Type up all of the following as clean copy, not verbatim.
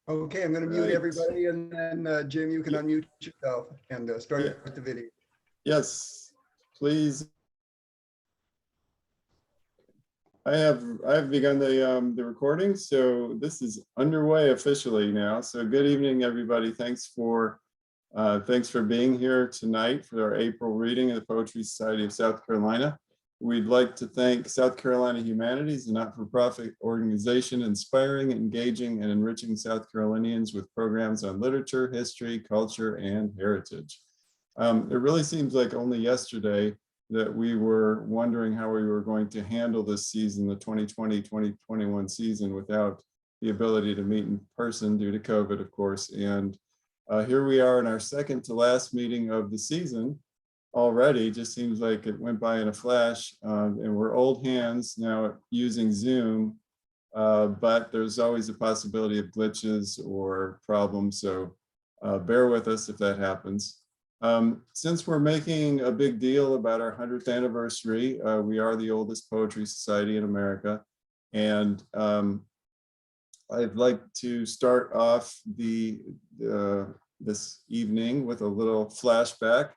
Okay, I'm going to mute Right. everybody, and then Jim, you can unmute yourself and Yeah. start the video. Yes, please. I have begun the recording, so this is underway officially now. So good evening, everybody. Thanks for being here tonight for our April reading of the Poetry Society of South Carolina. We'd like to thank South Carolina Humanities, a not-for-profit organization inspiring, engaging, and enriching South Carolinians with programs on literature, history, culture, and heritage. It really seems like only yesterday that we were wondering how we were going to handle this season, the 2020-2021 season, without the ability to meet in person due to COVID, of course. And here we are in our second to last meeting of the season already. Just seems like it went by in a flash, and we're old hands now using Zoom, but there's always a possibility of glitches or problems, so bear with us if that happens. Since we're making a big deal about our 100th anniversary, we are the oldest poetry society in America, and I'd like to start off this evening with a little flashback.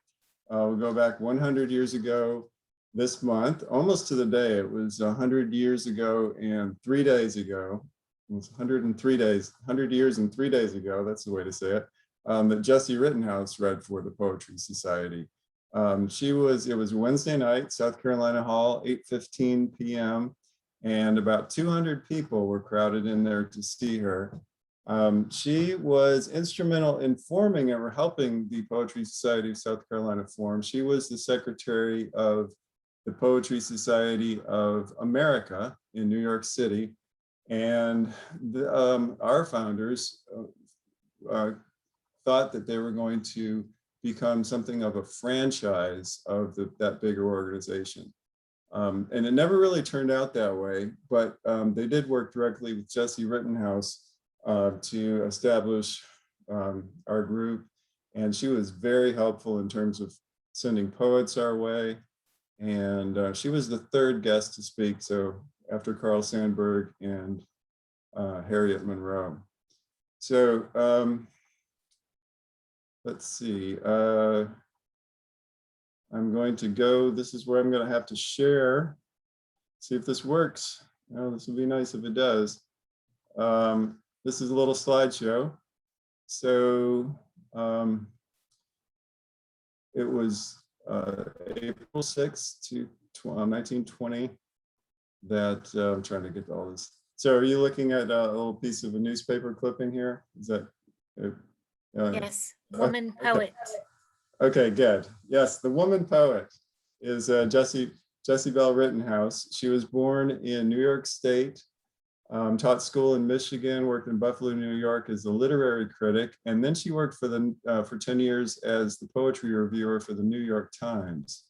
We'll go back 100 years ago this month, almost to the day. It was 100 years ago and 3 days ago. It was 103 days, 100 years and 3 days ago, that's the way to say it, that Jessie Rittenhouse read for the Poetry Society. It was Wednesday night, South Carolina Hall, 8:15 p.m. And about 200 people were crowded in there to see her. She was instrumental in forming or helping the Poetry Society of South Carolina form. She was the secretary of the Poetry Society of America in New York City. And our founders thought that they were going to become something of a franchise of that bigger organization. And it never really turned out that way, but they did work directly with Jessie Rittenhouse to establish our group. And she was very helpful in terms of sending poets our way. And she was the third guest to speak, so after Carl Sandburg and Harriet Monroe. So let's see. I'm going to go, this is where I'm going to have to share, see if this works. Oh, this would be nice if it does. This is a little slideshow. So it was April 6th to 1920 that I'm trying to get all this. So are you looking at a little piece of a newspaper clipping here? Is that? Yes, woman poet. Okay, good. Yes, the woman poet is Jessie Bell Rittenhouse. She was born in New York State, taught school in Michigan, worked in Buffalo, New York as a literary critic, and then she worked for 10 years as the poetry reviewer for the New York Times.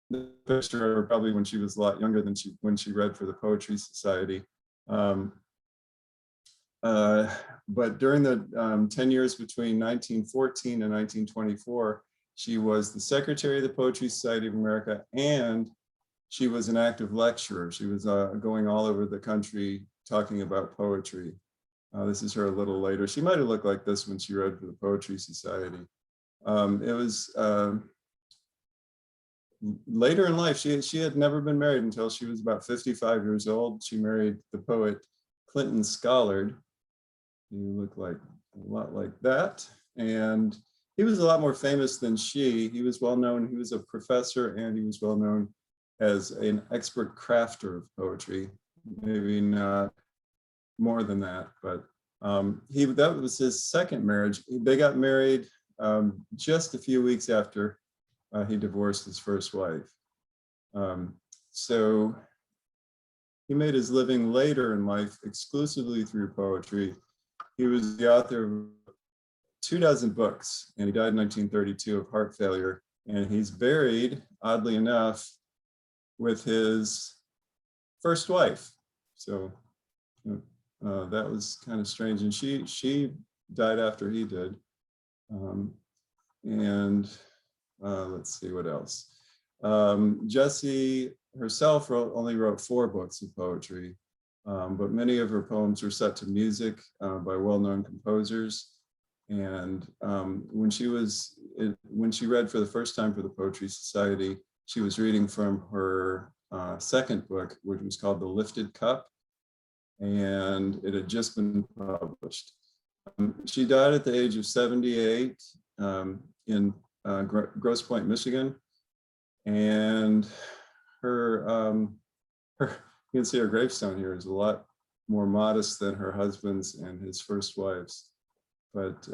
The picture of her probably when she was a lot younger than when she read for the Poetry Society. But during the 10 years between 1914 and 1924, she was the secretary of the Poetry Society of America, and she was an active lecturer. She was going all over the country talking about poetry. This is her a little later. She might have looked like this when she read for the Poetry Society. It was later in life. She had never been married until she was about 55 years old. She married the poet Clinton Scollard. You look like a lot like that. And he was a lot more famous than she. He was well known. He was a professor, and he was well known as an expert crafter of poetry. Maybe not more than that, but that was his second marriage. They got married just a few weeks after he divorced his first wife. So he made his living later in life exclusively through poetry. He was the author of 24 books, and he died in 1932 of heart failure. And he's buried, oddly enough, with his first wife. So that was kind of strange. And she died after he did. Let's see what else. Jessie herself only wrote 4 books of poetry. but many of her poems were set to music by well-known composers. And when she read for the first time for the Poetry Society, she was reading from her second book, which was called The Lifted Cup, and it had just been published. She died at the age of 78 in Grosse Pointe, Michigan. And you can see her gravestone here is a lot more modest than her husband's and his first wife's. But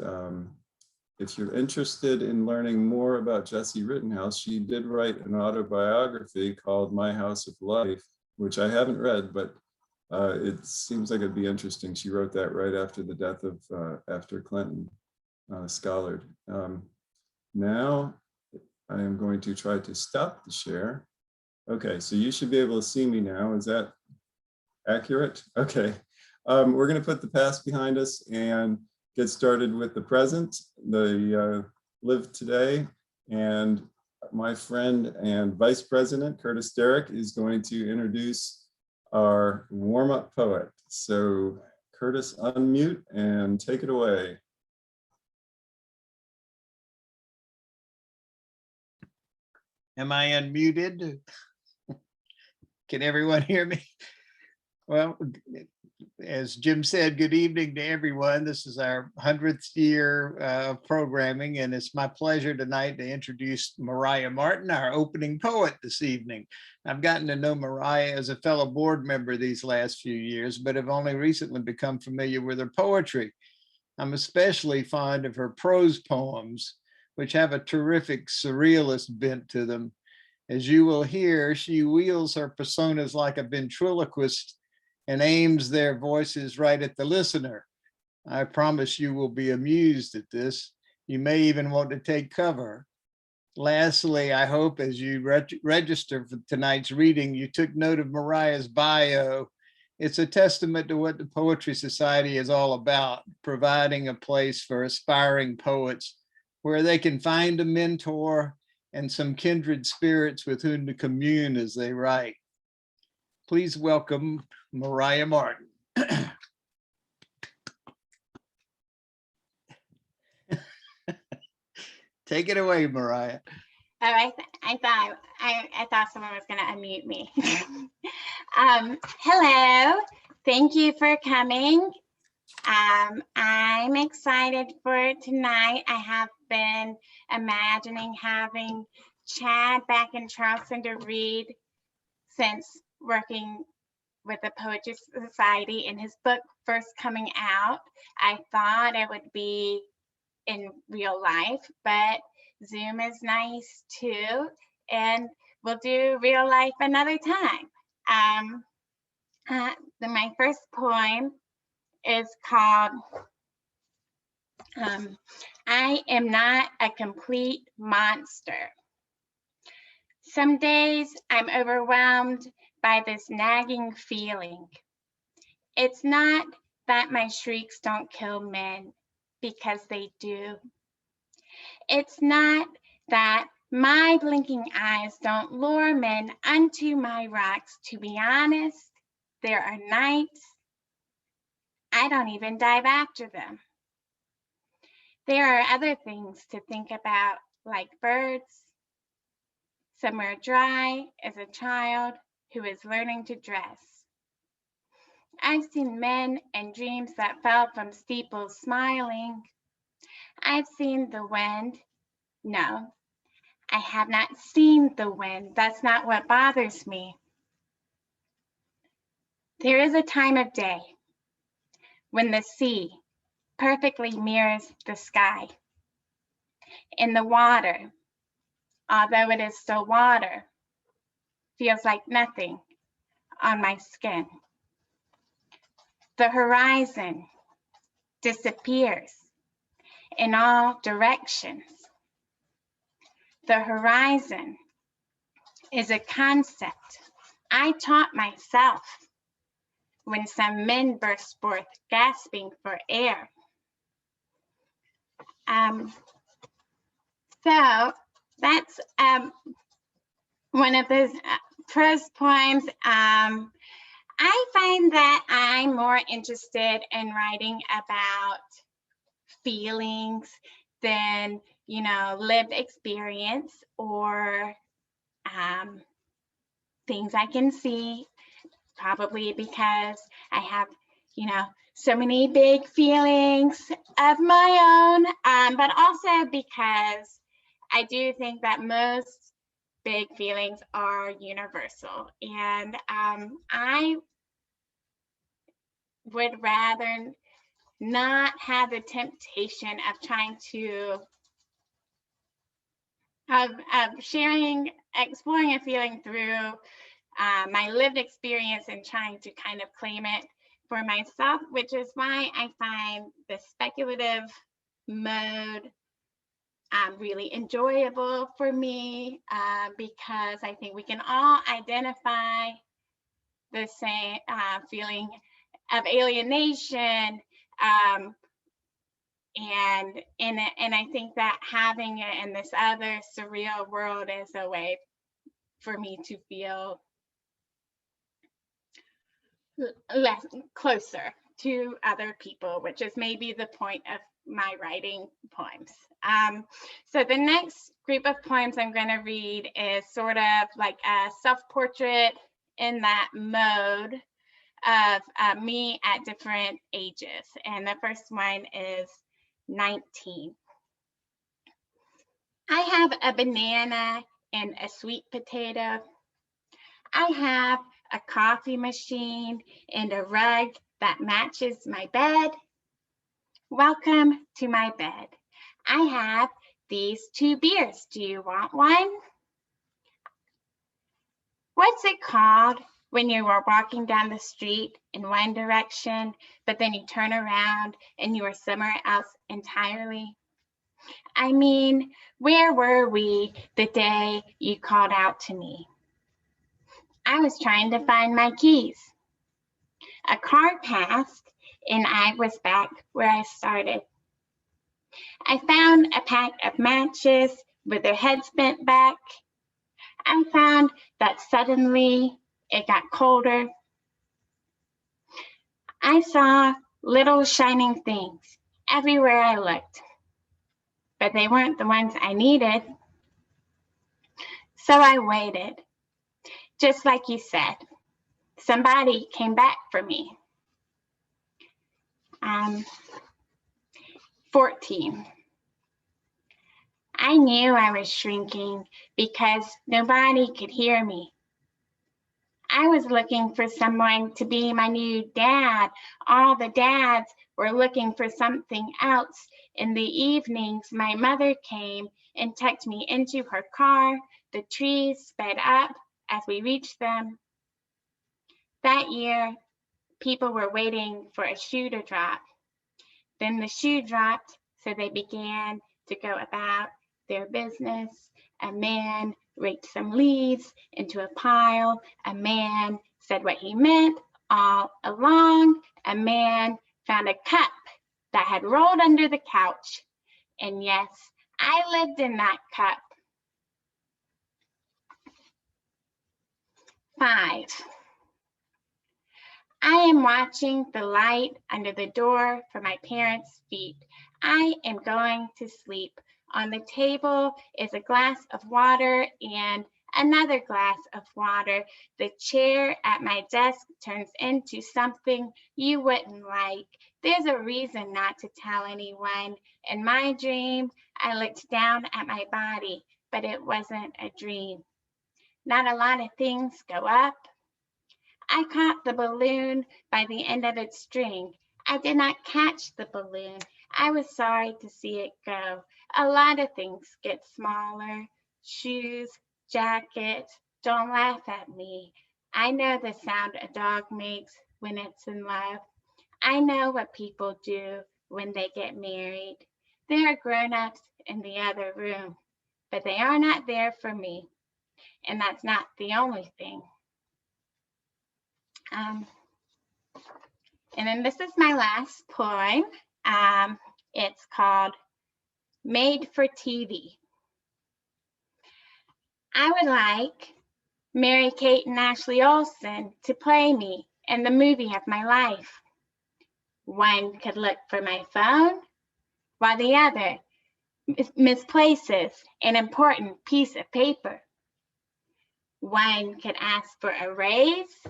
if you're interested in learning more about Jessie Rittenhouse, she did write an autobiography called My House of Life, which I haven't read, but it seems like it'd be interesting. She wrote that right after the death of, after Clinton scholared. Now I am going to try to stop the share. Okay, so you should be able to see me now. Is that accurate? Okay, we're going to put the past behind us and get started with the present, the live today. And my friend and Vice President Curtis Derrick is going to introduce our warm-up poet. So Curtis, unmute and take it away. Am I unmuted? Can everyone hear me? Well, as Jim said, good evening to everyone. This is our 100th year of programming, and it's my pleasure tonight to introduce Mariah Martin, our opening poet this evening. I've gotten to know Mariah as a fellow board member these last few years, but have only recently become familiar with her poetry. I'm especially fond of her prose poems, which have a terrific surrealist bent to them. As you will hear, she wields her personas like a ventriloquist and aims their voices right at the listener. I promise you will be amused at this. You may even want to take cover. Lastly, I hope as you register for tonight's reading, you took note of Mariah's bio. It's a testament to what the Poetry Society is all about, providing a place for aspiring poets where they can find a mentor and some kindred spirits with whom to commune as they write. Please welcome Mariah Martin. Take it away, Mariah. Oh, I thought someone was going to unmute me. Hello, thank you for coming. I'm excited for tonight. I have been imagining having Chad back in Charleston to read since working with the Poetry Society and his book first coming out. I thought it would be in real life, but Zoom is nice too, and we'll do real life another time. My first poem is called I Am Not a Complete Monster. Some days I'm overwhelmed by this nagging feeling. It's not that my shrieks don't kill men, because they do. It's not that my blinking eyes don't lure men unto my rocks. To be honest, there are nights I don't even dive after them. There are other things to think about, like birds. Somewhere dry as a child who is learning to dress. I've seen men and dreams that fell from steeples smiling. I've seen the wind. No, I have not seen the wind. That's not what bothers me. There is a time of day when the sea perfectly mirrors the sky. In the water, although it is still water, feels like nothing on my skin. The horizon disappears in all directions. The horizon is a concept I taught myself when some men burst forth gasping for air. So that's one of those prose poems. I find that I'm more interested in writing about feelings than, lived experience or things I can see, probably because I have, so many big feelings of my own, but also because I do think that most big feelings are universal. And I would rather not have the temptation of trying to, of exploring a feeling through my lived experience and trying to kind of claim it for myself, which is why I find the speculative mode really enjoyable for me, because I think we can all identify the same feeling of alienation, and I think that having it in this other surreal world is a way for me to feel less closer to other people, which is maybe the point of my writing poems. So the next group of poems I'm going to read is sort of like a self-portrait in that mode of me at different ages. And the first one is 19. I have a banana and a sweet potato. I have a coffee machine and a rug that matches my bed. Welcome to my bed. I have these 2 beers. Do you want one? What's it called when you are walking down the street in one direction, but then you turn around and you are somewhere else entirely? I mean, where were we the day you called out to me? I was trying to find my keys. A car passed and I was back where I started. I found a pack of matches with their heads bent back. I found that suddenly it got colder. I saw little shining things everywhere I looked, but they weren't the ones I needed. So I waited, just like you said. Somebody came back for me. 14. I knew I was shrinking because nobody could hear me. I was looking for someone to be my new dad. All the dads were looking for something else. In the evenings, my mother came and tucked me into her car. The trees sped up as we reached them. That year, people were waiting for a shoe to drop. Then the shoe dropped, so they began to go about their business. A man raked some leaves into a pile. A man said what he meant all along. A man found a cup that had rolled under the couch. And yes, I lived in that cup. 5. I am watching the light under the door for my parents' feet. I am going to sleep. On the table is a glass of water and another glass of water. The chair at my desk turns into something you wouldn't like. There's a reason not to tell anyone. In my dream, I looked down at my body, but it wasn't a dream. Not a lot of things go up. I caught the balloon by the end of its string. I did not catch the balloon. I was sorry to see it go. A lot of things get smaller. Shoes, jackets. Don't laugh at me. I know the sound a dog makes when it's in love. I know what people do when they get married. There are grown-ups in the other room, but they are not there for me. And that's not the only thing. And then this is my last poem. It's called Made for TV. I would like Mary Kate and Ashley Olsen to play me in the movie of my life. One could look for my phone, while the other misplaces an important piece of paper. One could ask for a raise,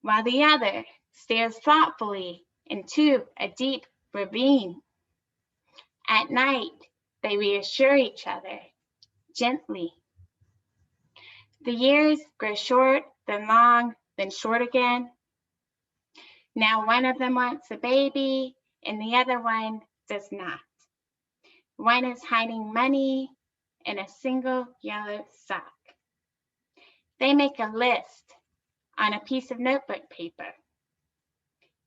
while the other stares thoughtfully into a deep ravine. At night, they reassure each other gently. The years grow short, then long, then short again. Now one of them wants a baby and the other one does not. One is hiding money in a single yellow sock. They make a list on a piece of notebook paper.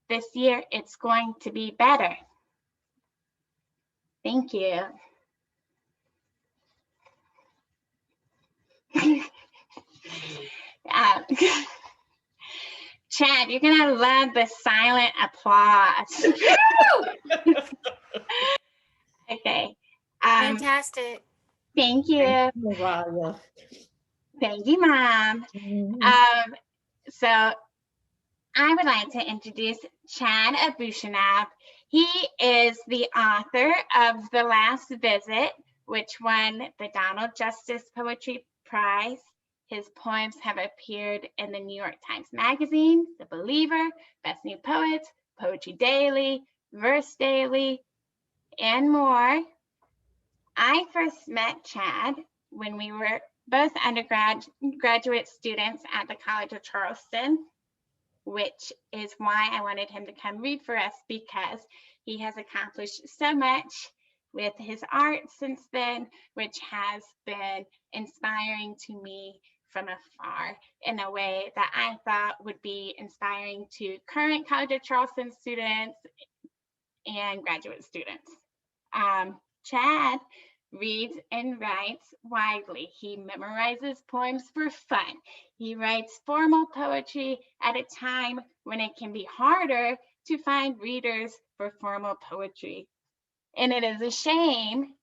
This year it's going to be better. Thank you. Chad, you're gonna love the silent applause. Okay. Fantastic. Thank you. Mariah. Thank you, Mom. Mhm. So I would like to introduce Chad Abushanab. He is the author of The Last Visit, which won the Donald Justice Poetry Prize. His poems have appeared in the New York Times Magazine, The Believer, Best New Poets, Poetry Daily, Verse Daily, and more. I first met Chad when we were both undergraduate students at the College of Charleston, which is why I wanted him to come read for us, because he has accomplished so much with his art since then, which has been inspiring to me from afar in a way that I thought would be inspiring to current College of Charleston students and graduate students. Chad reads and writes widely. He memorizes poems for fun. He writes formal poetry at a time when it can be harder to find readers for formal poetry. And it is a shame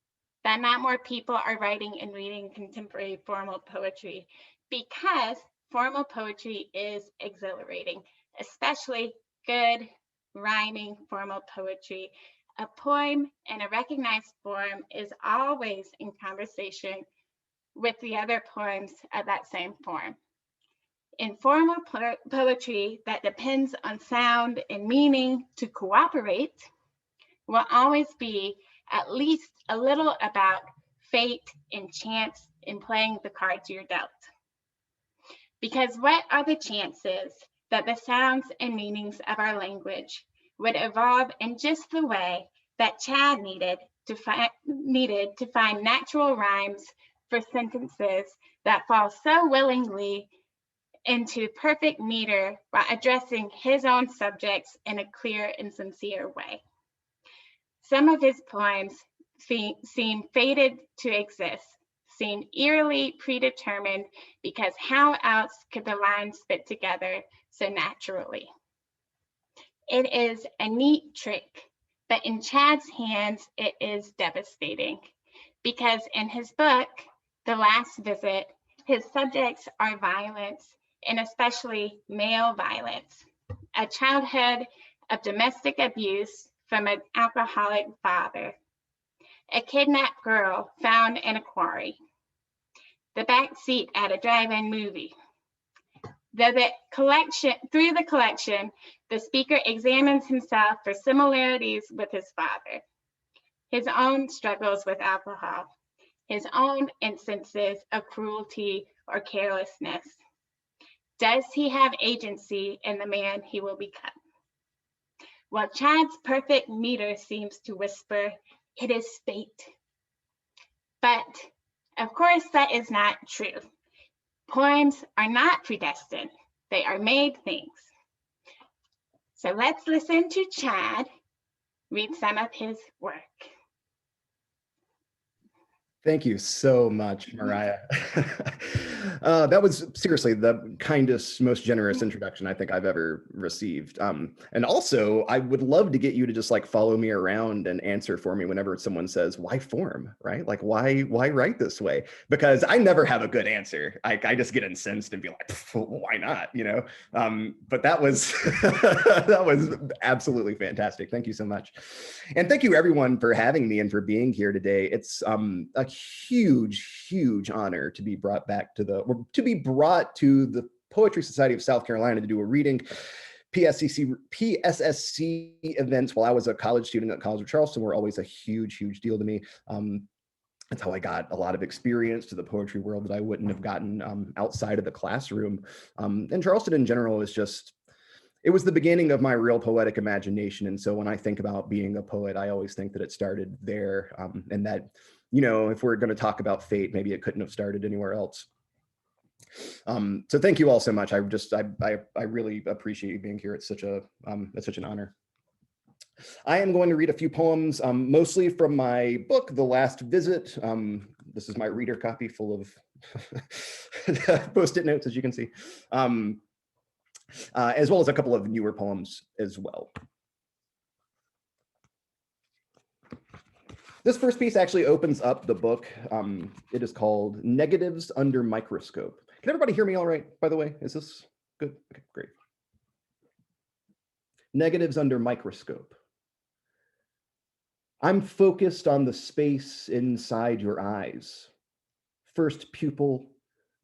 that not more people are writing and reading contemporary formal poetry, because formal poetry is exhilarating, especially good rhyming formal poetry. A poem in a recognized form is always in conversation with the other poems of that same form. In formal poetry that depends on sound and meaning to cooperate will always be at least a little about fate and chance in playing the cards you're dealt. Because what are the chances that the sounds and meanings of our language would evolve in just the way that Chad needed to find natural rhymes for sentences that fall so willingly into perfect meter while addressing his own subjects in a clear and sincere way. Some of his poems seem fated to exist, seem eerily predetermined, because how else could the lines fit together so naturally? It is a neat trick, but in Chad's hands, it is devastating, because in his book, The Last Visit, his subjects are violence, and especially male violence, a childhood of domestic abuse from an alcoholic father, a kidnapped girl found in a quarry, the back seat at a drive-in movie. Through the collection, the speaker examines himself for similarities with his father, his own struggles with alcohol, his own instances of cruelty or carelessness. Does he have agency in the man he will become? While Chad's perfect meter seems to whisper, it is fate. But of course, that is not true. Poems are not predestined. They are made things. So let's listen to Chad read some of his work. Thank you so much, Mariah. That was seriously the kindest, most generous introduction I think I've ever received. And also, I would love to get you to just like follow me around and answer for me whenever someone says, "Why form?" Right? Like, why write this way? Because I never have a good answer. I just get incensed and be like, "Why not?" You know. But that was that was absolutely fantastic. Thank you so much, and thank you everyone for having me and for being here today. It's a huge honor to be brought to the Poetry Society of South Carolina to do a reading. PSSC events while I was a college student at College of Charleston were always a huge deal to me. That's how I got a lot of experience to the poetry world that I wouldn't have gotten outside of the classroom. And Charleston in general is just, it was the beginning of my real poetic imagination. And so when I think about being a poet, I always think that it started there, and that, you know, if we're going to talk about fate, maybe it couldn't have started anywhere else. So thank you all so much. I really appreciate you being here. It's such an honor. I am going to read a few poems, mostly from my book, The Last Visit. This is my reader copy full of post-it notes, as you can see, as well as a couple of newer poems as well. This first piece actually opens up the book. It is called Negatives Under Microscope. Can everybody hear me all right, by the way? Is this good? Okay, great. Negatives under microscope. I'm focused on the space inside your eyes. First pupil,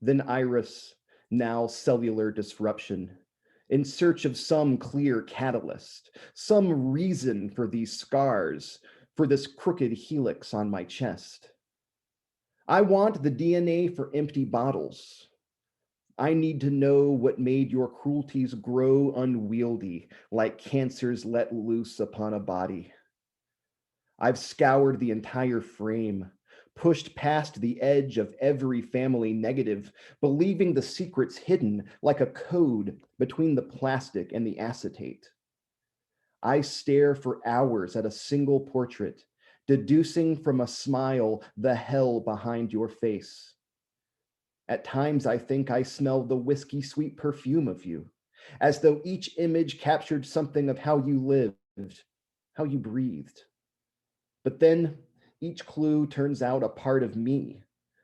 then iris, now cellular disruption. In search of some clear catalyst, some reason for these scars, for this crooked helix on my chest. I want the DNA for empty bottles. I need to know what made your cruelties grow unwieldy, like cancers let loose upon a body. I've scoured the entire frame, pushed past the edge of every family negative, believing the secrets hidden like a code between the plastic and the acetate. I stare for hours at a single portrait, deducing from a smile the hell behind your face. At times, I think I smell the whiskey sweet perfume of you, as though each image captured something of how you lived, how you breathed. But then each clue turns out a part of me,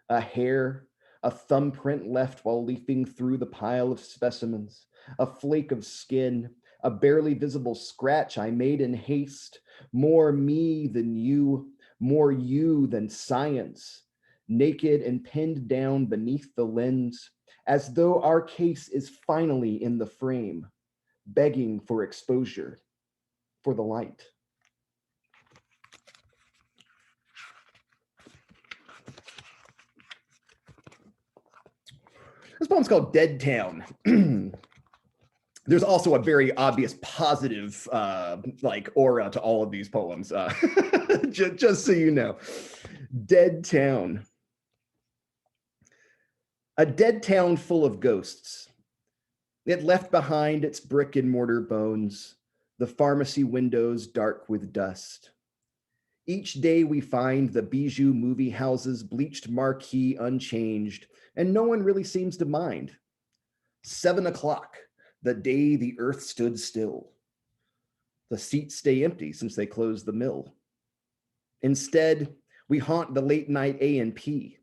a hair, a thumbprint left while leafing through the pile of specimens, a flake of skin, a barely visible scratch I made in haste, more me than you, more you than science, naked and pinned down beneath the lens, as though our case is finally in the frame, begging for exposure, for the light. This poem's called Dead Town. There's also a very obvious positive like aura to all of these poems, just so you know. Dead Town. A dead town full of ghosts. It left behind its brick and mortar bones, the pharmacy windows dark with dust. Each day we find the bijou movie houses bleached marquee unchanged, and no one really seems to mind. 7 o'clock, the day the earth stood still. The seats stay empty since they closed the mill. Instead, we haunt the late night A&P,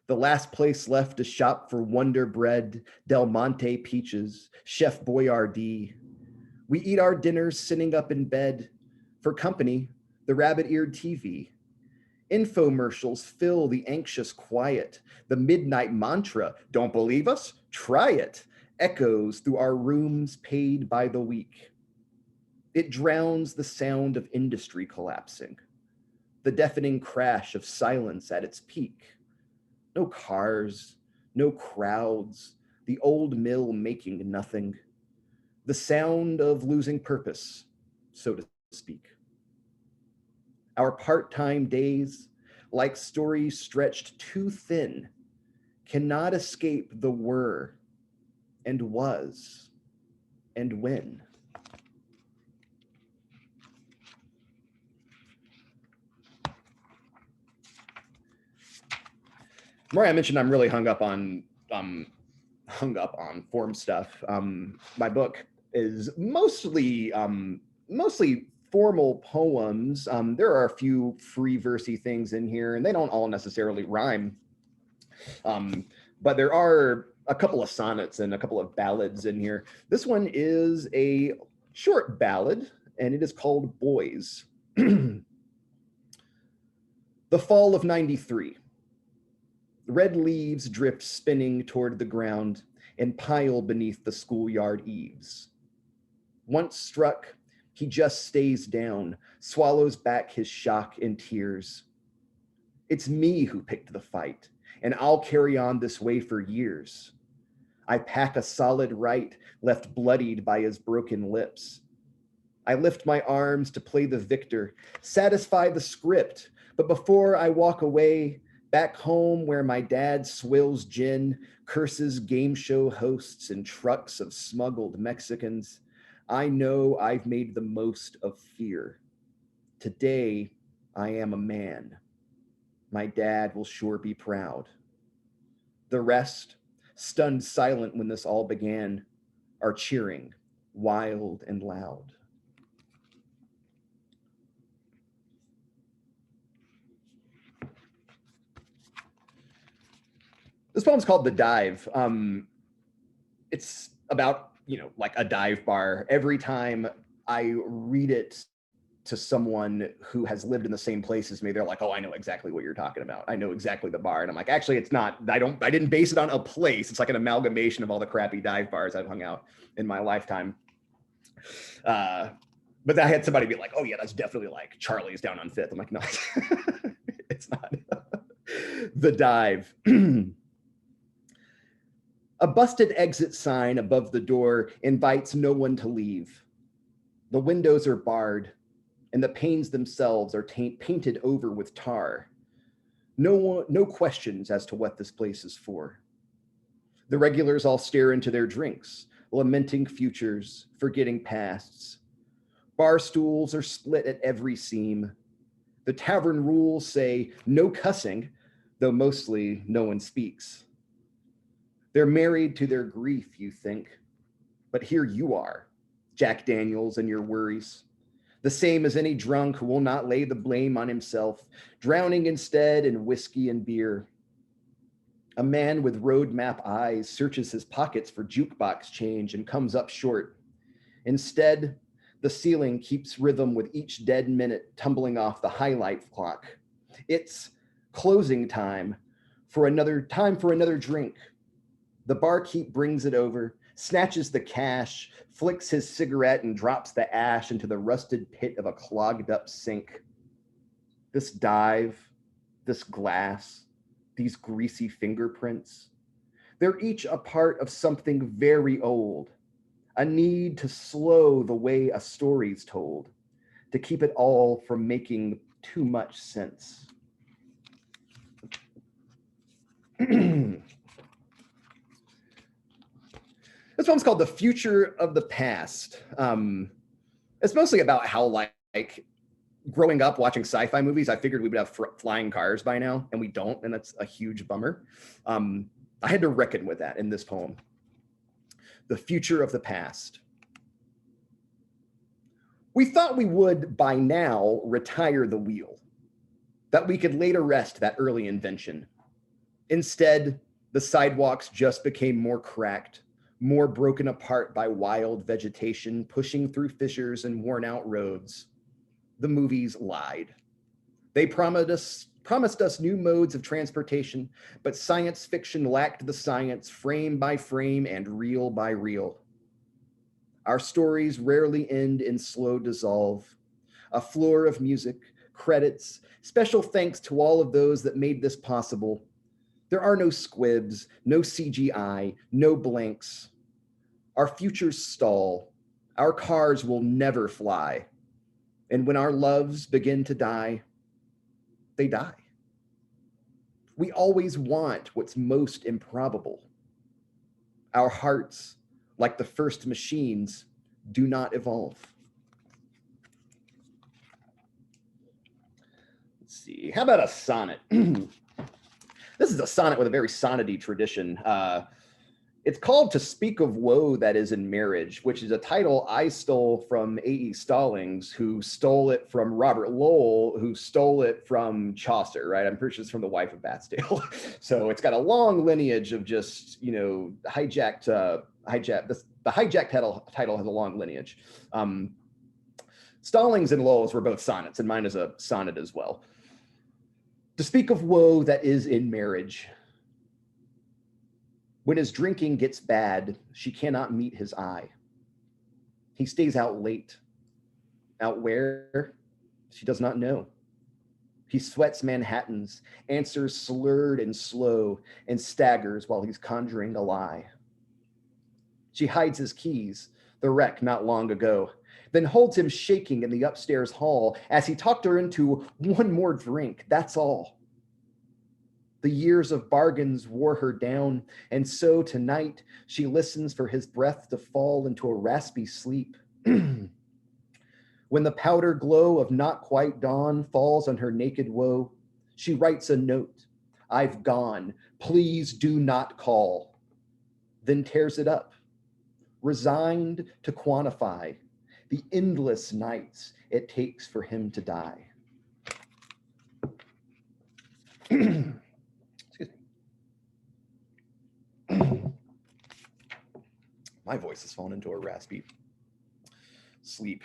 the last place left to shop for Wonder Bread, Del Monte peaches, Chef Boyardee. We eat our dinners sitting up in bed. For company, the rabbit-eared TV. Infomercials fill the anxious quiet. The midnight mantra, don't believe us? Try it, echoes through our rooms paid by the week. It drowns the sound of industry collapsing, the deafening crash of silence at its peak. No cars, no crowds, the old mill making nothing. The sound of losing purpose, so to speak. Our part-time days, like stories stretched too thin, cannot escape the were and was and when. Maria, I mentioned I'm really hung up on form stuff. My book is mostly formal poems. There are a few free versy things in here, and they don't all necessarily rhyme. But there are a couple of sonnets and a couple of ballads in here. This one is a short ballad, and it is called Boys. The fall of '93. Red leaves drift spinning toward the ground and pile beneath the schoolyard eaves. Once struck, he just stays down, swallows back his shock in tears. It's me who picked the fight, and I'll carry on this way for years. I pack a solid right, left bloodied by his broken lips. I lift my arms to play the victor, satisfy the script, but before I walk away, back home where my dad swills gin, curses game show hosts and trucks of smuggled Mexicans, I know I've made the most of fear. Today, I am a man. My dad will sure be proud. The rest, stunned silent when this all began, are cheering, wild and loud. This poem's called The Dive. It's about, like a dive bar. Every time I read it to someone who has lived in the same place as me, they're like, oh, I know exactly what you're talking about. I know exactly the bar. And I'm like, actually, it's not, I didn't base it on a place. It's like an amalgamation of all the crappy dive bars I've hung out in my lifetime. But I had somebody be like, oh yeah, that's definitely like Charlie's down on Fifth. I'm like, no, it's not. The Dive. A busted exit sign above the door invites no one to leave. The windows are barred, and the panes themselves are painted over with tar. No questions as to what this place is for. The regulars all stare into their drinks, lamenting futures, forgetting pasts. Bar stools are split at every seam. The tavern rules say no cussing, though mostly no one speaks. They're married to their grief, you think. But here you are, Jack Daniels and your worries. The same as any drunk who will not lay the blame on himself, drowning instead in whiskey and beer. A man with roadmap eyes searches his pockets for jukebox change and comes up short. Instead, the ceiling keeps rhythm with each dead minute tumbling off the highlight clock. It's closing time for another drink. The barkeep brings it over, snatches the cash, flicks his cigarette, and drops the ash into the rusted pit of a clogged up sink. This dive, this glass, these greasy fingerprints, they're each a part of something very old, a need to slow the way a story's told, to keep it all from making too much sense. This one's called The Future of the Past. It's mostly about how like growing up watching sci-fi movies, I figured we would have flying cars by now, and we don't, and that's a huge bummer. I had to reckon with that in this poem. The Future of the Past. We thought we would by now retire the wheel, that we could lay to rest that early invention. Instead, the sidewalks just became more cracked, more broken apart by wild vegetation pushing through fissures and worn out roads. The movies lied. They promised us new modes of transportation, but science fiction lacked the science frame by frame and reel by reel. Our stories rarely end in slow dissolve. A floor of music, credits, special thanks to all of those that made this possible. There are no squibs, no CGI, no blanks. Our futures stall. Our cars will never fly. And when our loves begin to die, they die. We always want what's most improbable. Our hearts, like the first machines, do not evolve. Let's see, how about a sonnet? This is a sonnet with a very sonnety tradition. It's called To Speak of Woe That Is in Marriage, which is a title I stole from A.E. Stallings, who stole it from Robert Lowell, who stole it from Chaucer, right? I'm pretty sure it's from The Wife of Bath's Tale. So it's got a long lineage of just, hijacked, the hijacked title has a long lineage. Stallings and Lowell's were both sonnets, and mine is a sonnet as well. To speak of woe that is in marriage. When his drinking gets bad, she cannot meet his eye. He stays out late. Out where? She does not know. He sweats Manhattans, answers slurred and slow, and staggers while he's conjuring a lie. She hides his keys, the wreck not long ago, then holds him shaking in the upstairs hall as he talked her into one more drink, that's all. The years of bargains wore her down, and so tonight she listens for his breath to fall into a raspy sleep. When the powder glow of not quite dawn falls on her naked woe, she writes a note, I've gone, please do not call, then tears it up, resigned to quantify the endless nights it takes for him to die. My voice has fallen into a raspy sleep.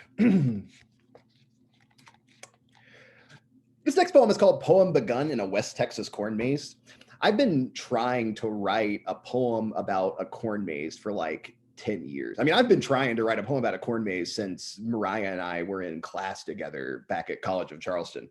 This next poem is called Poem Begun in a West Texas Corn Maze. I've been trying to write a poem about a corn maze for like 10 years. I mean, I've been trying to write a poem about a corn maze since Mariah and I were in class together back at College of Charleston.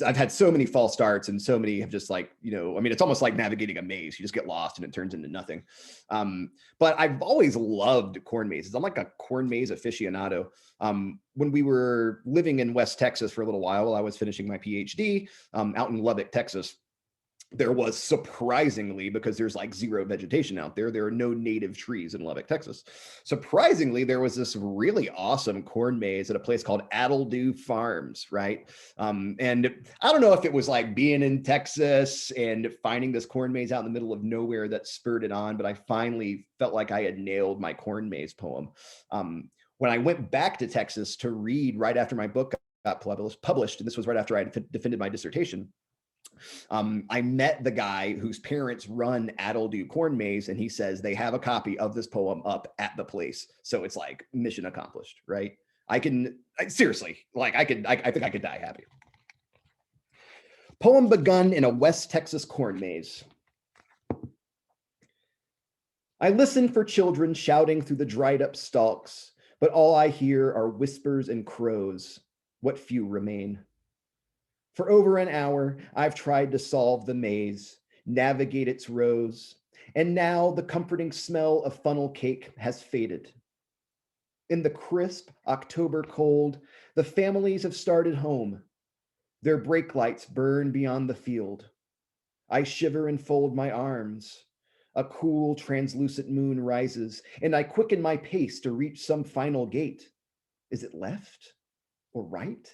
I've had so many false starts, and so many have just like, it's almost like navigating a maze. You just get lost and it turns into nothing. But I've always loved corn mazes. I'm like a corn maze aficionado. When we were living in West Texas for a little while I was finishing my PhD out in Lubbock, Texas, there was surprisingly, because there's like zero vegetation out there, there are no native trees in Lubbock, Texas. Surprisingly, there was this really awesome corn maze at a place called Addledew Farms, right? And I don't know if it was like being in Texas and finding this corn maze out in the middle of nowhere that spurred it on, but I finally felt like I had nailed my corn maze poem. When I went back to Texas to read right after my book got published, and this was right after I had defended my dissertation, I met the guy whose parents run Addledew Corn Maze, and he says they have a copy of this poem up at the place. So it's like mission accomplished, right? Seriously, like I think I could die happy. Poem begun in a West Texas corn maze. I listen for children shouting through the dried up stalks, but all I hear are whispers and crows, what few remain. For over an hour, I've tried to solve the maze, navigate its rows, and now the comforting smell of funnel cake has faded. In the crisp October cold, the families have started home. Their brake lights burn beyond the field. I shiver and fold my arms. A cool, translucent moon rises, and I quicken my pace to reach some final gate. Is it left or right?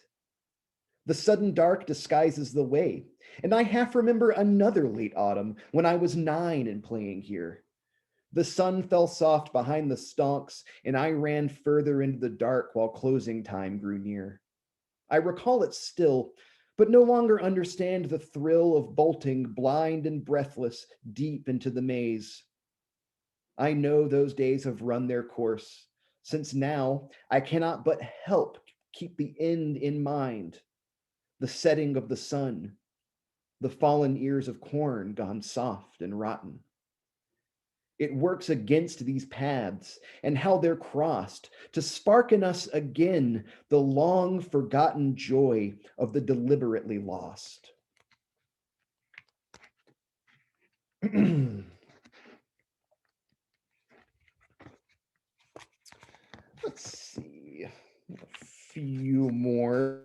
The sudden dark disguises the way, and I half remember another late autumn when I was 9 and playing here. The sun fell soft behind the stalks, and I ran further into the dark while closing time grew near. I recall it still, but no longer understand the thrill of bolting blind and breathless deep into the maze. I know those days have run their course, since now I cannot but help keep the end in mind. The setting of the sun, the fallen ears of corn gone soft and rotten. It works against these paths and how they're crossed to spark in us again the long forgotten joy of the deliberately lost. Let's see, a few more.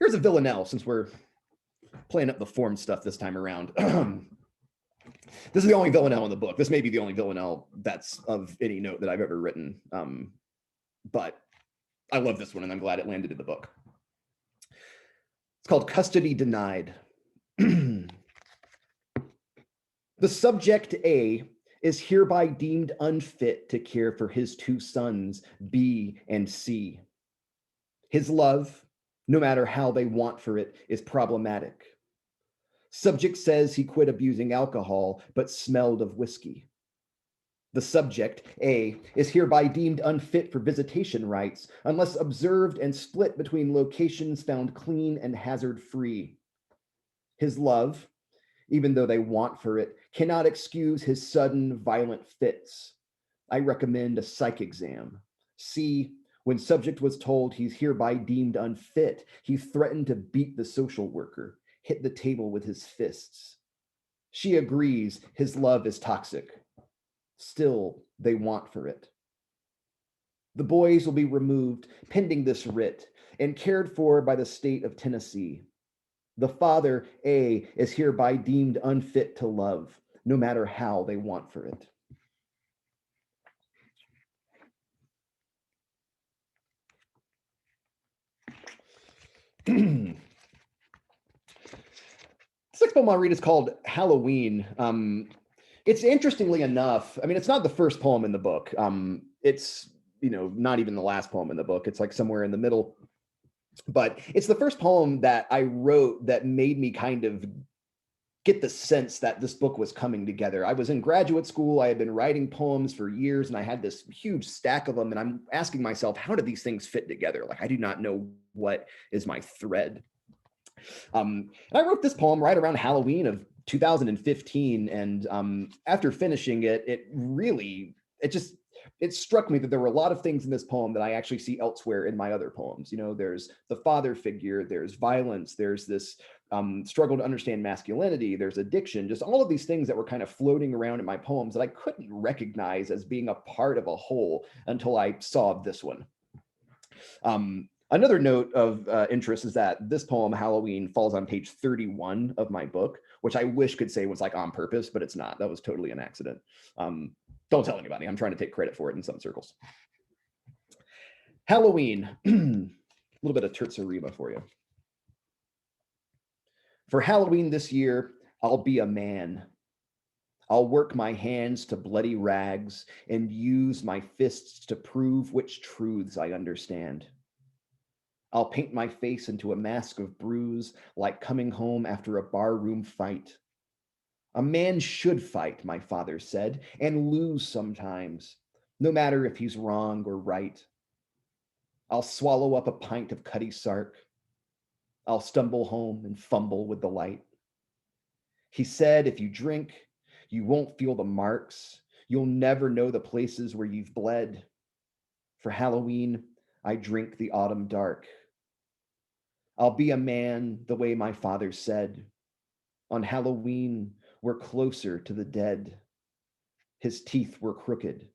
Here's a villanelle, since we're playing up the form stuff this time around. This is the only villanelle in the book. This may be the only villanelle that's of any note that I've ever written. But I love this one, and I'm glad it landed in the book. It's called Custody Denied. The subject A is hereby deemed unfit to care for his two sons, B and C. His love, no matter how they want for it, is problematic. Subject says he quit abusing alcohol, but smelled of whiskey. The subject, A, is hereby deemed unfit for visitation rights unless observed and split between locations found clean and hazard-free. His love, even though they want for it, cannot excuse his sudden violent fits. I recommend a psych exam. C, when subject was told he's hereby deemed unfit, he threatened to beat the social worker, hit the table with his fists. She agrees his love is toxic. Still, they want for it. The boys will be removed pending this writ and cared for by the state of Tennessee. The father, A, is hereby deemed unfit to love, no matter how they want for it. The sixth poem I'll read is called Halloween. It's interestingly enough, I mean, it's not the first poem in the book. It's, not even the last poem in the book. It's like somewhere in the middle. But it's the first poem that I wrote that made me kind of get the sense that this book was coming together. I was in graduate school. I had been writing poems for years, and I had this huge stack of them. And I'm asking myself, how do these things fit together? Like, I do not know what is my thread. And I wrote this poem right around Halloween of 2015. And after finishing it, it struck me that there were a lot of things in this poem that I actually see elsewhere in my other poems. There's the father figure, there's violence, there's this struggle to understand masculinity, there's addiction, just all of these things that were kind of floating around in my poems that I couldn't recognize as being a part of a whole until I saw this one. Another note of interest is that this poem, Halloween, falls on page 31 of my book, which I wish could say was like on purpose, but it's not. That was totally an accident. Don't tell anybody. I'm trying to take credit for it in some circles. Halloween, a little bit of terza rima for you. For Halloween this year, I'll be a man. I'll work my hands to bloody rags and use my fists to prove which truths I understand. I'll paint my face into a mask of bruise like coming home after a barroom fight. A man should fight, my father said, and lose sometimes, no matter if he's wrong or right. I'll swallow up a pint of Cutty Sark. I'll stumble home and fumble with the light. He said, if you drink, you won't feel the marks. You'll never know the places where you've bled. For Halloween, I drink the autumn dark. I'll be a man the way my father said. On Halloween, we're closer to the dead. His teeth were crooked.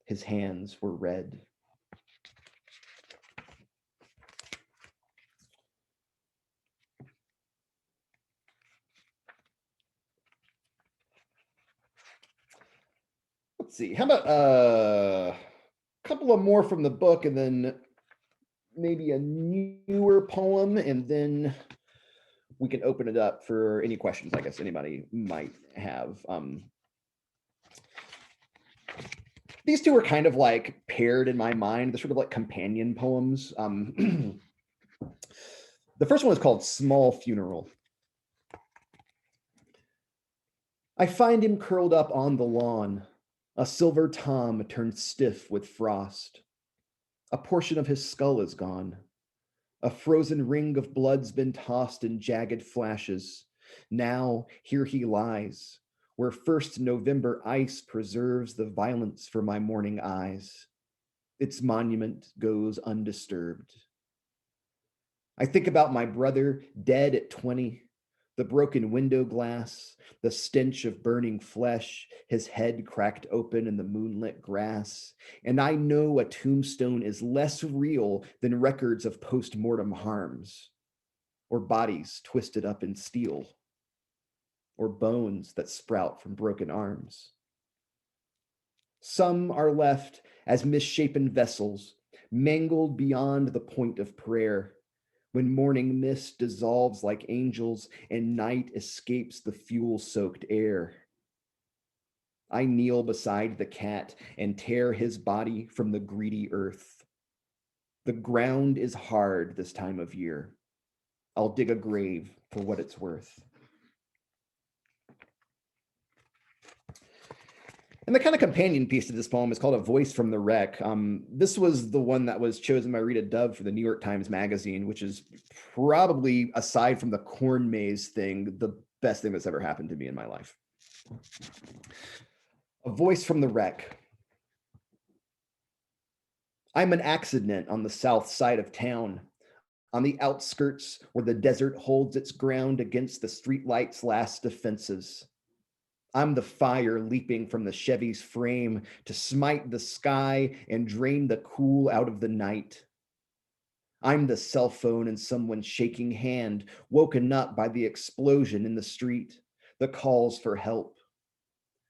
His hands were red. Let's see, how about a couple of more from the book and then maybe a newer poem, and then we can open it up for any questions I guess anybody might have. These two are kind of like paired in my mind. They're sort of like companion poems. The first one is called Small Funeral. I find him curled up on the lawn, a silver tom turned stiff with frost. A portion of his skull is gone. A frozen ring of blood's been tossed in jagged flashes. Now here he lies, where first November ice preserves the violence for my morning eyes. Its monument goes undisturbed. I think about my brother dead at 20, the broken window glass, the stench of burning flesh, his head cracked open in the moonlit grass. And I know a tombstone is less real than records of post-mortem harms, or bodies twisted up in steel, or bones that sprout from broken arms. Some are left as misshapen vessels, mangled beyond the point of prayer, when morning mist dissolves like angels and night escapes the fuel-soaked air. I kneel beside the cat and tear his body from the greedy earth. The ground is hard this time of year. I'll dig a grave for what it's worth. And the kind of companion piece to this poem is called A Voice from the Wreck. This was the one that was chosen by Rita Dove for the New York Times Magazine, which is probably, aside from the corn maze thing, the best thing that's ever happened to me in my life. A Voice from the Wreck. I'm an accident on the south side of town, on the outskirts where the desert holds its ground against the streetlight's last defenses. I'm the fire leaping from the Chevy's frame to smite the sky and drain the cool out of the night. I'm the cell phone in someone's shaking hand, woken up by the explosion in the street, the calls for help.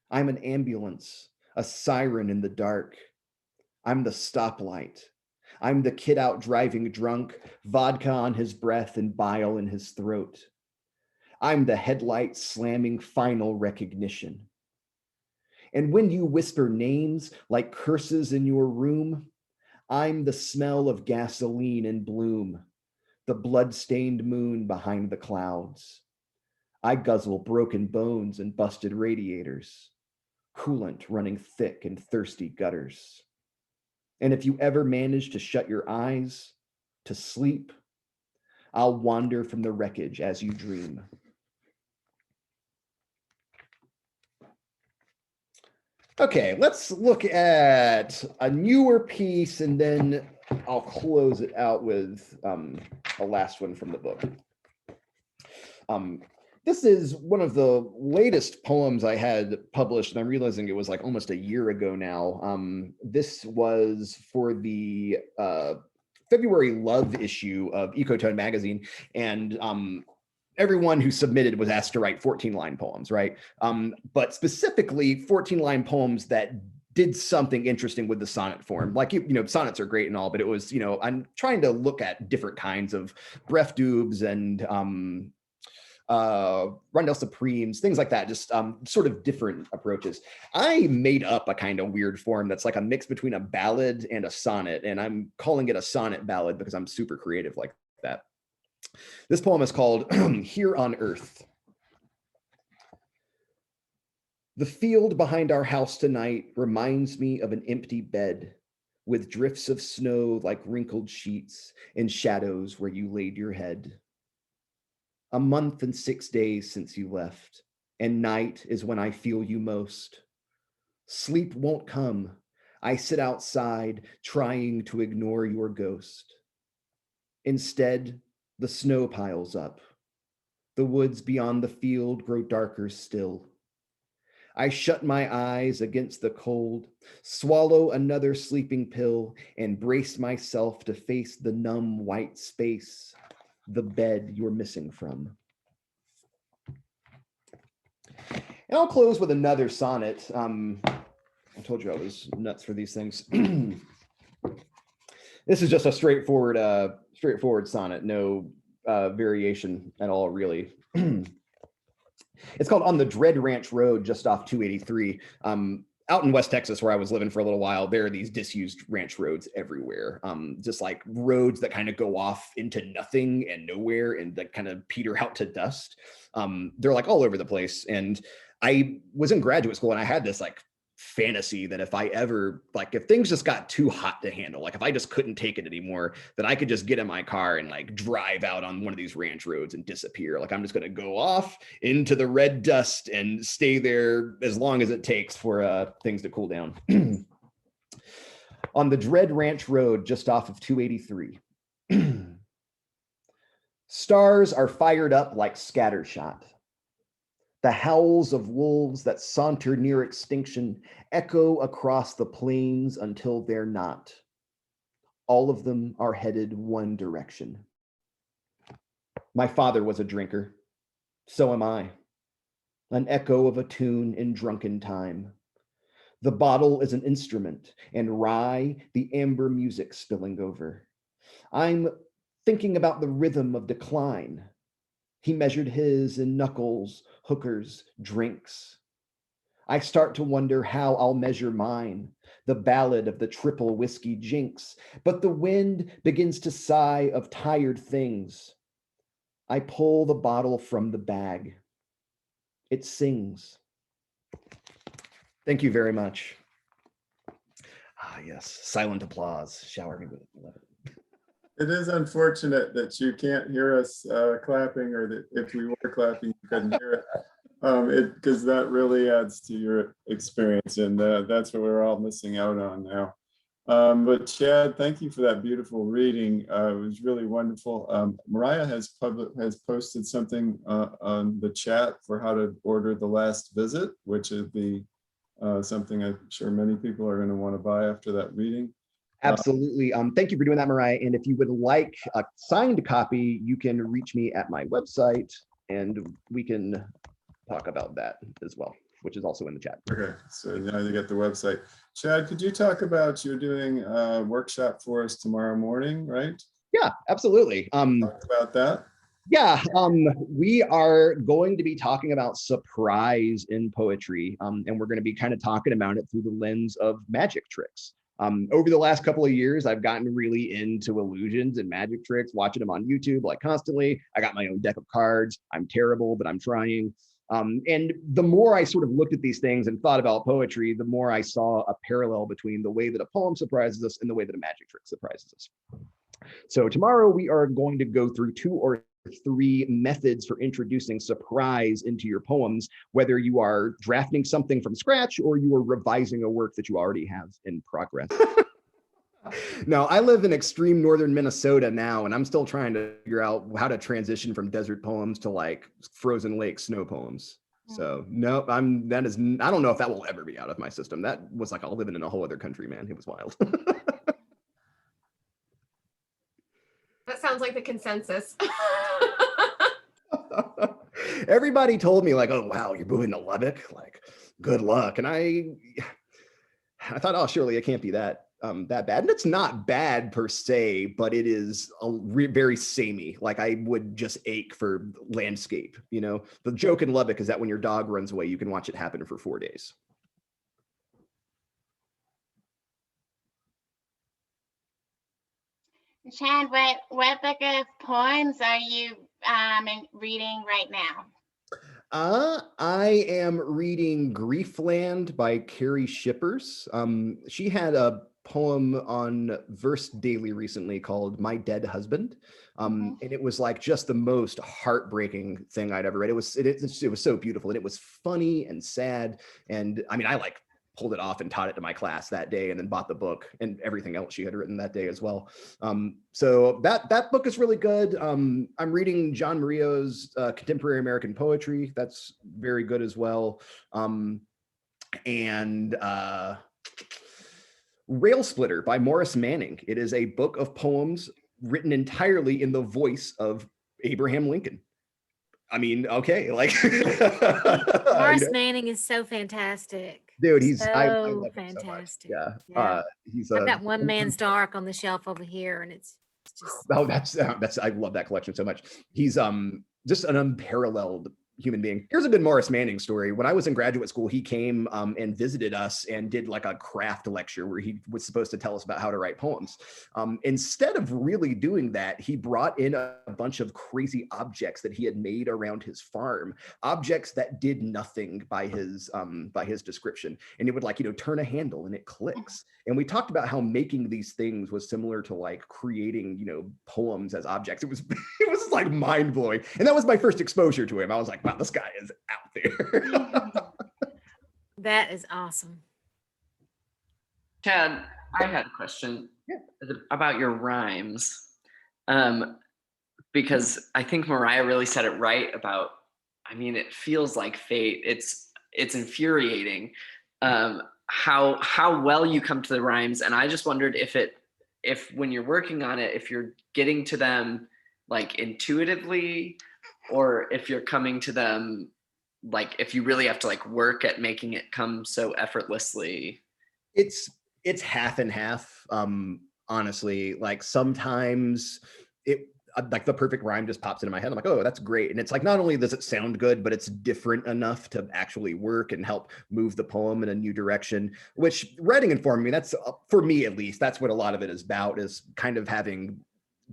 I'm an ambulance, a siren in the dark. I'm the stoplight. I'm the kid out driving drunk, vodka on his breath and bile in his throat. I'm the headlight slamming final recognition. And when you whisper names like curses in your room, I'm the smell of gasoline in bloom, the blood-stained moon behind the clouds. I guzzle broken bones and busted radiators, coolant running thick in thirsty gutters. And if you ever manage to shut your eyes, to sleep, I'll wander from the wreckage as you dream. Okay, let's look at a newer piece and then I'll close it out with a last one from the book. This is one of the latest poems I had published, and I'm realizing it was like almost a year ago now. This was for the February Love issue of Ecotone magazine, and everyone who submitted was asked to write 14-line poems, right? But specifically 14-line poems that did something interesting with the sonnet form. Like, sonnets are great and all, but it was, I'm trying to look at different kinds of bref dubs and rondel supremes, things like that, just sort of different approaches. I made up a kind of weird form that's like a mix between a ballad and a sonnet, and I'm calling it a sonnet ballad because I'm super creative like that. This poem is called Here on Earth. The field behind our house tonight reminds me of an empty bed with drifts of snow like wrinkled sheets and shadows where you laid your head. A month and 6 days since you left, and night is when I feel you most. Sleep won't come. I sit outside trying to ignore your ghost. Instead, the snow piles up. The woods beyond the field grow darker still. I shut my eyes against the cold, swallow another sleeping pill, and brace myself to face the numb white space, the bed you're missing from. And I'll close with another sonnet. I told you I was nuts for these things. This is just a straightforward sonnet, no variation at all, really. It's called On the Dread Ranch Road, just off 283. Out in West Texas, where I was living for a little while, there are these disused ranch roads everywhere. Just like roads that kind of go off into nothing and nowhere and that kind of peter out to dust. They're like all over the place. And I was in graduate school and I had this like fantasy that if I ever, like, if things just got too hot to handle, like if I just couldn't take it anymore, that I could just get in my car and like drive out on one of these ranch roads and disappear. Like I'm just going to go off into the red dust and stay there as long as it takes for things to cool down. On the Dread Ranch Road, just off of 283. Stars are fired up like scattershot. The howls of wolves that saunter near extinction echo across the plains until they're not. All of them are headed one direction. My father was a drinker. So am I. An echo of a tune in drunken time. The bottle is an instrument, and rye, the amber music spilling over. I'm thinking about the rhythm of decline. He measured his in knuckles, hookers, drinks. I start to wonder how I'll measure mine, the ballad of the triple whiskey jinx, but the wind begins to sigh of tired things. I pull the bottle from the bag. It sings. Thank you very much. Ah, yes, silent applause. Shower me with love. It is unfortunate that you can't hear us clapping, or that if we were clapping, you couldn't hear it. Because that really adds to your experience, and that's what we're all missing out on now. But Chad, thank you for that beautiful reading. It was really wonderful. Mariah has posted something on the chat for how to order The Last Visit, which is something I'm sure many people are going to want to buy after that reading. Absolutely. Thank you for doing that, Mariah. And if you would like a signed copy, you can reach me at my website and we can talk about that as well, which is also in the chat. Okay, so now you get the website. Chad, could you talk about, you're doing a workshop for us tomorrow morning, right? Yeah, absolutely. Talk about that. Yeah, we are going to be talking about surprise in poetry, and we're going to be kind of talking about it through the lens of magic tricks. Over the last couple of years, I've gotten really into illusions and magic tricks, watching them on YouTube like constantly. I got my own deck of cards. I'm terrible, but I'm trying. And the more I sort of looked at these things and thought about poetry, the more I saw a parallel between the way that a poem surprises us and the way that a magic trick surprises us. So tomorrow we are going to go through 2 or 3 methods for introducing surprise into your poems, whether you are drafting something from scratch or you are revising a work that you already have in progress. Now, I live in extreme northern Minnesota now, and I'm still trying to figure out how to transition from desert poems to like frozen lake snow poems. So no, I don't know if that will ever be out of my system. That was like I'm living in a whole other country, man. It was wild. That sounds like the consensus. Everybody told me like, oh, wow, you're moving to Lubbock, like good luck. And I thought, oh, surely it can't be that bad. And it's not bad per se, but it is very samey. Like I would just ache for landscape. You know, the joke in Lubbock is that when your dog runs away, you can watch it happen for 4 days. Chad, what book of poems are you reading right now? I am reading Griefland by Carrie Shippers. She had a poem on Verse Daily recently called My Dead Husband. And it was like just the most heartbreaking thing I'd ever read. It was so beautiful, and it was funny and sad. And I mean, I like pulled it off and taught it to my class that day, and then bought the book and everything else she had written that day as well. So that book is really good. I'm reading John Murillo's Contemporary American Poetry. That's very good as well. And Rail Splitter by Morris Manning. It is a book of poems written entirely in the voice of Abraham Lincoln. I mean, okay, like Morris Manning is so fantastic. Dude, I love him fantastic. so much. Yeah. He's I've got One Man's Dark on the shelf over here, and it's just that's I love that collection so much. He's just an unparalleled human being. Here's a good Morris Manning story. When I was in graduate school, he came and visited us and did like a craft lecture where he was supposed to tell us about how to write poems. Instead of really doing that, he brought in a bunch of crazy objects that he had made around his farm, objects that did nothing by his description. And it would like, turn a handle and it clicks. And we talked about how making these things was similar to like creating, poems as objects. It was like mind blowing. And that was my first exposure to him. I was like, wow, this guy is out there. that is awesome. Chad, I had a question about your rhymes. Because I think Mariah really said it right about, it feels like fate. It's infuriating how well you come to the rhymes. And I just wondered if when you're working on it, if you're getting to them like intuitively, or if you're coming to them, like if you really have to like work at making it come so effortlessly. It's half and half. Honestly, like sometimes like the perfect rhyme just pops into my head. I'm like, oh, that's great. And it's like, not only does it sound good, but it's different enough to actually work and help move the poem in a new direction, which writing informed me. That's, for me at least, that's what a lot of it is about, is kind of having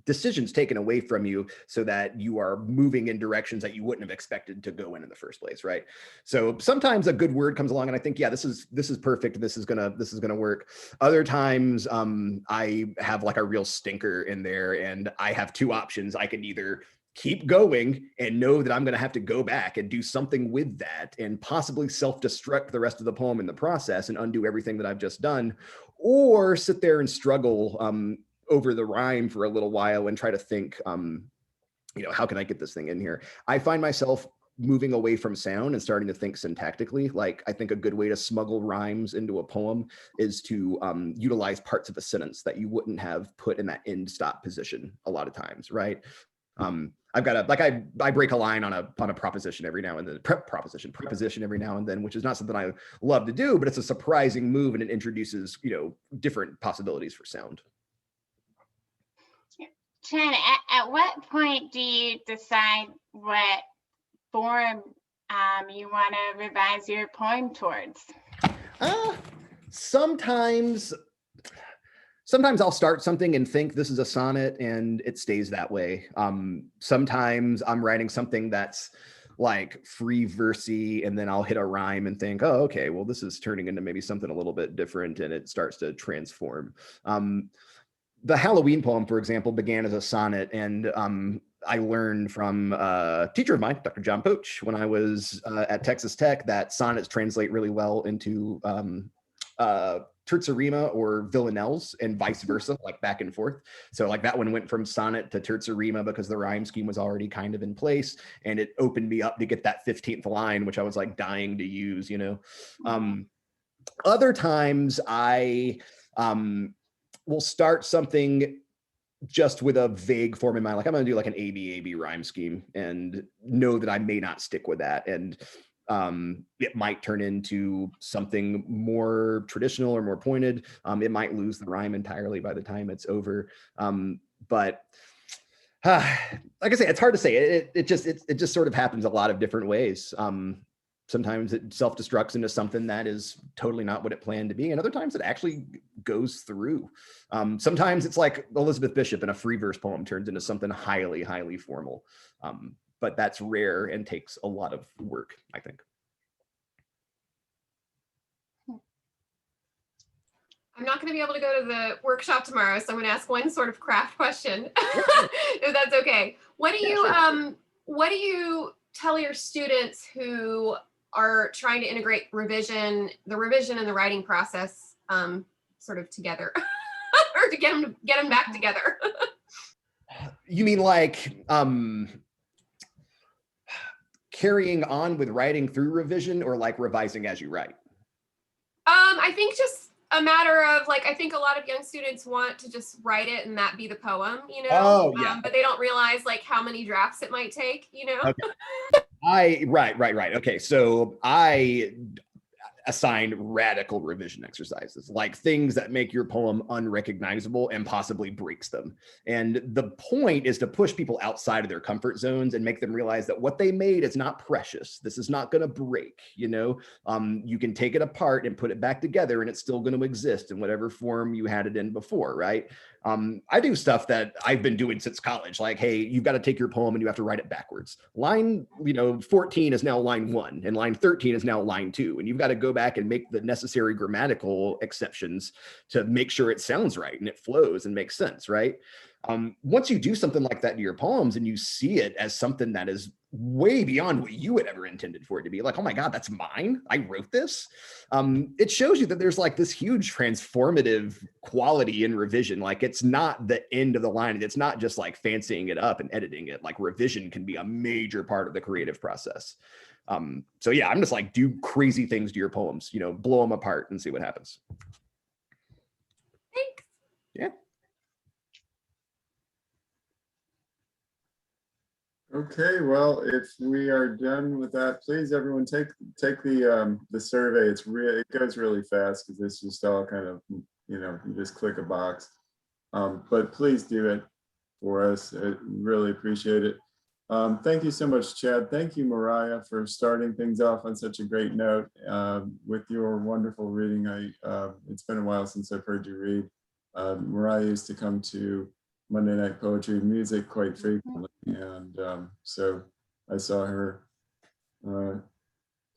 decisions taken away from you so that you are moving in directions that you wouldn't have expected to go in the first place, right? So sometimes a good word comes along and I think, yeah, this is perfect. This is gonna work. Other times I have like a real stinker in there and I have two options. I can either keep going and know that I'm going to have to go back and do something with that and possibly self-destruct the rest of the poem in the process and undo everything that I've just done, or sit there and struggle over the rhyme for a little while and try to think, how can I get this thing in here? I find myself moving away from sound and starting to think syntactically. Like, I think a good way to smuggle rhymes into a poem is to utilize parts of a sentence that you wouldn't have put in that end stop position a lot of times, right? I've got I break a line on a proposition every now and then, preposition every now and then, which is not something I love to do, but it's a surprising move and it introduces, different possibilities for sound. Chen, at what point do you decide what form you want to revise your poem towards? Sometimes I'll start something and think this is a sonnet and it stays that way. Sometimes I'm writing something that's like free versy and then I'll hit a rhyme and think, oh, okay, well, this is turning into maybe something a little bit different and it starts to transform. The Halloween poem, for example, began as a sonnet, and I learned from a teacher of mine, Dr. John Poach, when I was at Texas Tech, that sonnets translate really well into terzarima or villanelles and vice versa, like back and forth. So like that one went from sonnet to terzarima because the rhyme scheme was already kind of in place, and it opened me up to get that 15th line, which I was like dying to use, Other times I will start something just with a vague form in mind. Like I'm going to do like an AB rhyme scheme and know that I may not stick with that. And it might turn into something more traditional or more pointed. It might lose the rhyme entirely by the time it's over. But like I say, it's hard to say. It just sort of happens a lot of different ways. Sometimes it self-destructs into something that is totally not what it planned to be. And other times it actually goes through. Sometimes it's like Elizabeth Bishop in a free verse poem turns into something highly, highly formal. But that's rare and takes a lot of work, I think. I'm not going to be able to go to the workshop tomorrow, so I'm going to ask one sort of craft question, if that's okay. What do you tell your students who are trying to integrate the revision and the writing process sort of together, or to get them back together? You mean like carrying on with writing through revision, or like revising as you write? I think just a matter of like, I think a lot of young students want to just write it and that be the poem, Oh, yeah. But they don't realize like how many drafts it might take, Okay. Right. Okay, so I assign radical revision exercises, like things that make your poem unrecognizable and possibly breaks them. And the point is to push people outside of their comfort zones and make them realize that what they made is not precious. This is not going to break, you can take it apart and put it back together and it's still going to exist in whatever form you had it in before, right? I do stuff that I've been doing since college, like, hey, you've got to take your poem and you have to write it backwards. Line, 14 is now line 1 and line 13 is now line 2. And you've got to go back and make the necessary grammatical exceptions to make sure it sounds right and it flows and makes sense, right? Once you do something like that to your poems and you see it as something that is way beyond what you had ever intended for it to be, like, oh my God, that's mine, I wrote this. It shows you that there's like this huge transformative quality in revision. Like, it's not the end of the line. It's not just like fancying it up and editing it. Like, revision can be a major part of the creative process. So yeah, I'm just like, do crazy things to your poems, blow them apart and see what happens. Thanks. Yeah. Okay, well, if we are done with that, please everyone take the survey. It goes really fast because it's just all kind of, you just click a box. But please do it. for us. I really appreciate it. Thank you so much, Chad. Thank you, Mariah, for starting things off on such a great note with your wonderful reading. It's been a while since I've heard you read. Mariah used to come to Monday Night Poetry and Music quite frequently, and so I saw her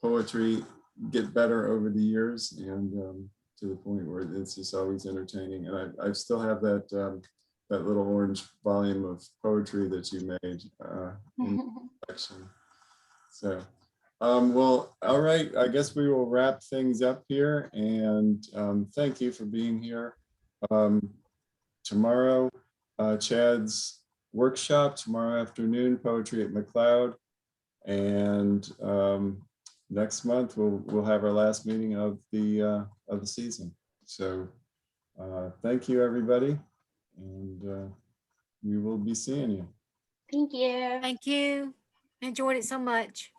poetry get better over the years, and to the point where it's just always entertaining. And I still have that that little orange volume of poetry that you made in the collection. So, well, all right, I guess we will wrap things up here, and thank you for being here. Tomorrow, Chad's workshop, tomorrow afternoon, poetry at McLeod, and next month we'll have our last meeting of the season. So thank you, everybody, and we will be seeing you. Thank you. Thank you. Enjoyed it so much.